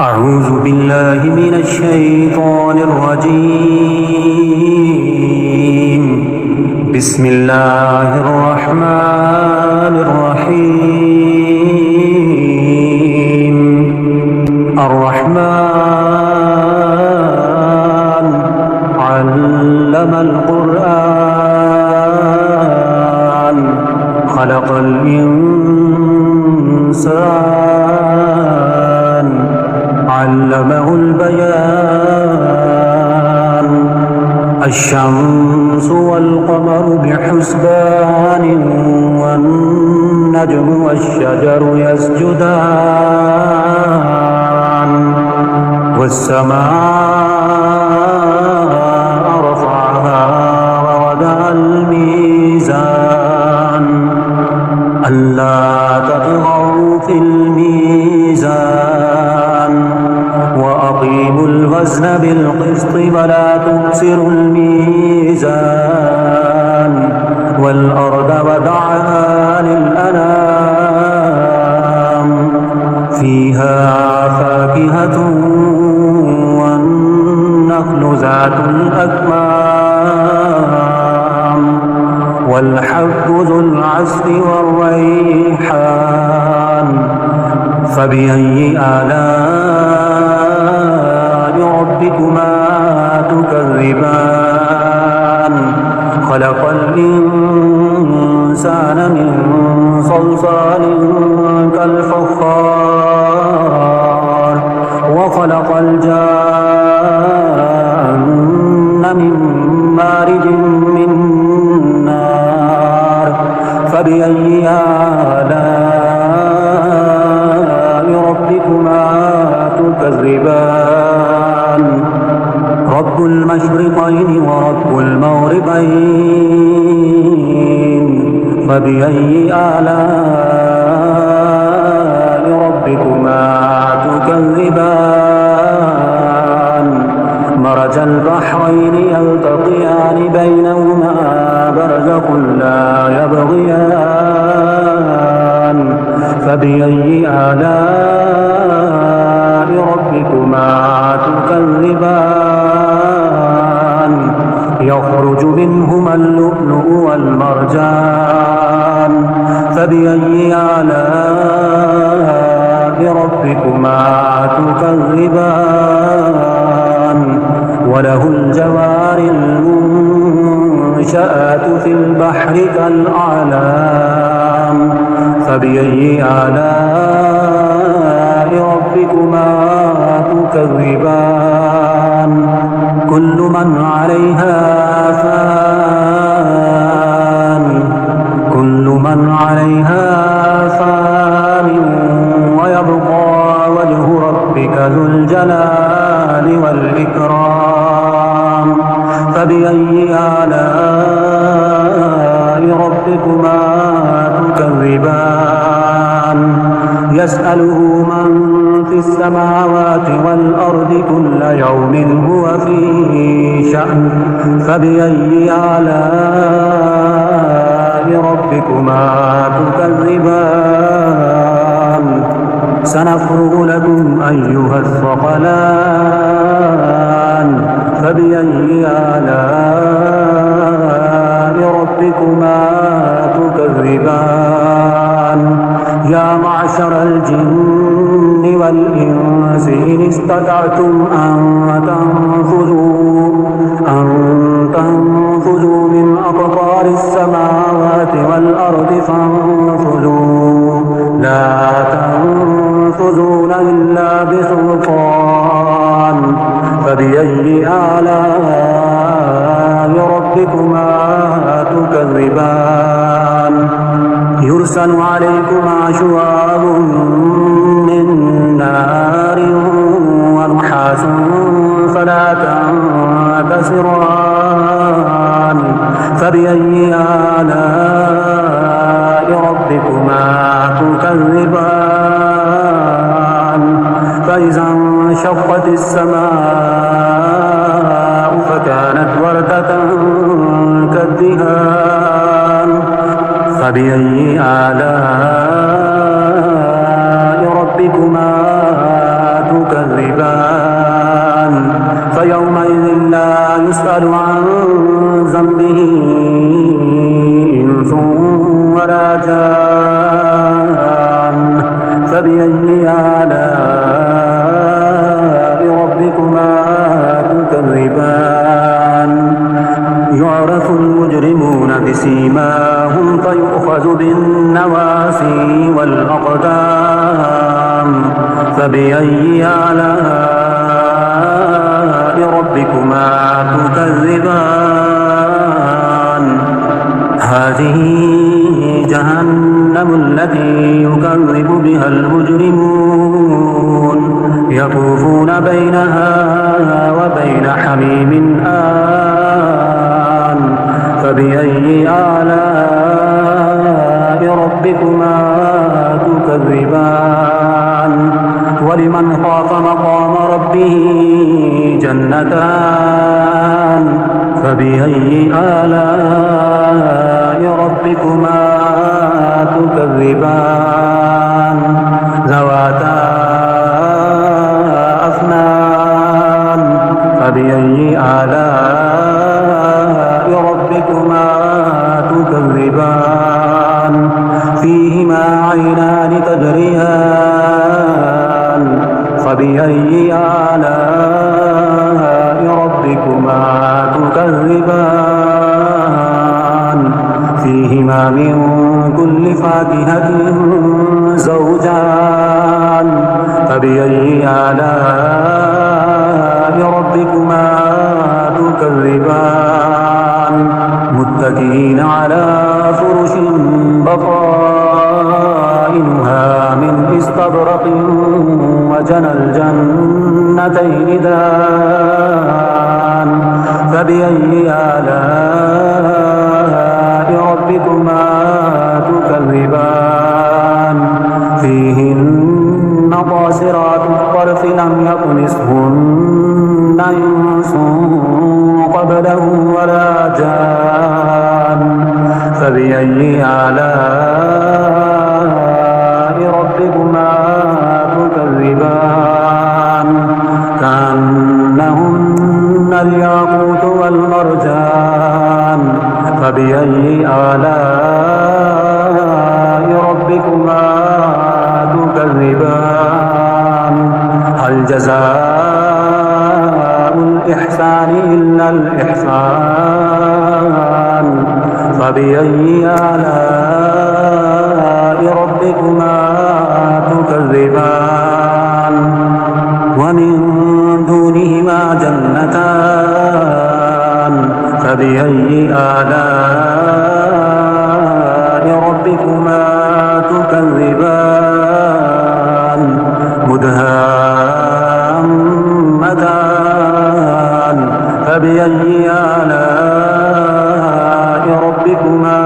أعوذ بالله من الشيطان الرجيم. بسم الله الرحمن الرحيم. الرحمن علم القرآن خلق الإنسان علمه البيان. الشمس والقمر بحسبان والنجم والشجر يسجدان والسماء رفعها ووضع الميزان ألا تطغوا في الميزان وأقيموا الوزن بالقسط ولا تخسروا الميزان والأرض وضعها للأنام فيها فاكهة والنخل ذات الأكمام والحب ذو العصف والريحان. فبأي آلاء ربكما تكذبان؟ خلق الإنسان من صلصال كالفخار وخلق الجان من مارج من نار. فبأي آلاء ربكما تكذبان؟ رب المشرقين ورب المغربين. فبأي آلاء ربكما تكذبان؟ مرج البحرين يلتقيان بينهما برزخ لا يبغيان. فبأي آلاء ربكما تكذبان؟ يخرج منهما اللؤلؤ والمرجان. فبأي آلاء ربكما تكذبان؟ وله الجوار المنشآت في البحر كالأعلام. فبأي آلاء ربكما تكذبان؟ كل من عليها فان. كل من عليها فان ويبقى وجه ربك ذو الجلال والإكرام. فبأي آلاء ربكما تكذبان؟ يسأله من في السماوات والأرض كل يوم هو في شأن. فبأي آلاء ربكما تكذبان؟ سنفرغ لكم أيها الثقلان. فبأي آلاء ربكما تكذبان؟ يا معشر الجن والإنس إن استطعتم أن تنفذوا من أقطار السماوات والأرض فانفذوا لا تنفذون إلا بسلطان. فبأي آلاء ربكما تكذبان؟ يرسل عليكما شواظ من نار ونحاس فلا تنتصران. فبأي آلاء ربكما تكذبان؟ فإذا انشقت السماء فكانت وردة كالدهان. فبأي آلاء ربكما تكذبان؟ والأقدام فبأي آلاء ربكما تكذبان هذه جهنم التي يكذب بها المجرمون يطوفون بينها وبين حميم آن فبأي آلاء ربكما تكذبان ولمن خاف مقام ربه جنتان فبأي آلاء ربكما تكذبان ذواتا أفنان فبأي آلاء ربكما تكذبان فيهما عينان تجريان فبأي آلاء ربكما تكذبان فيهما من كل فاكهة زوجان فبأي آلاء ربكما تكذبان متكئين على فرش بطائنها من استبرق وجنى الجنتين دان فبأي آلاء ربكما تكذبان فيهن قاصرات الطرف لم يطمثهن إنس قبلهم ولا جان فبأي آلاء ربكما تكذبان كأنهن الياقوت والمرجان فبأي آلاء ربكما تكذبان هل جزاء الإحسان إلا الإحسان فبأي آلاء ربكما تكذبان ومن دونهما جنتان فبأي آلاء ربكما تكذبان مدهامتان فبأي آلاء ربكما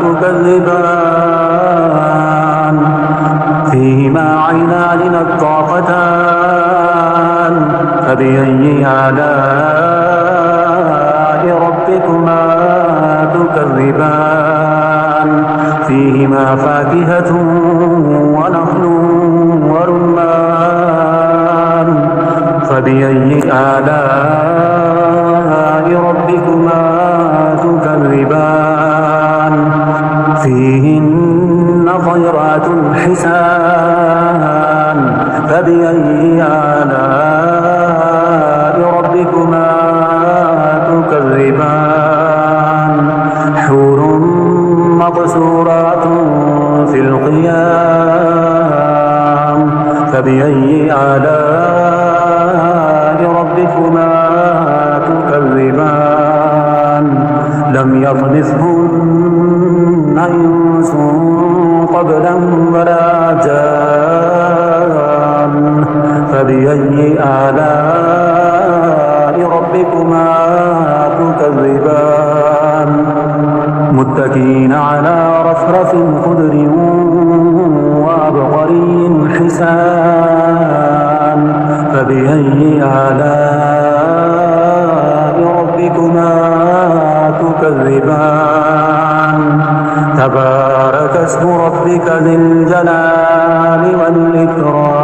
تكذبان فيهما عينان نضاختان فبأي آلاء ربكما تكذبان فيهما فاكهة ونخل ورمان فبأي آلاء ربكما تكذبان فيهن خيرات حسان فبأي آلاء ربكما تكذبان حور مقصورات في القيام فبأي آلاء ربكما تكذبان لم يطمثهن إنس قبلهم ولا جان فبأي آلاء ربكما تكذبان متكئين على رفرف خضر وعبقري حسان فبأي آلاء ربكما تكذبان تبارك اسم ربك ذي الجلال والإكرام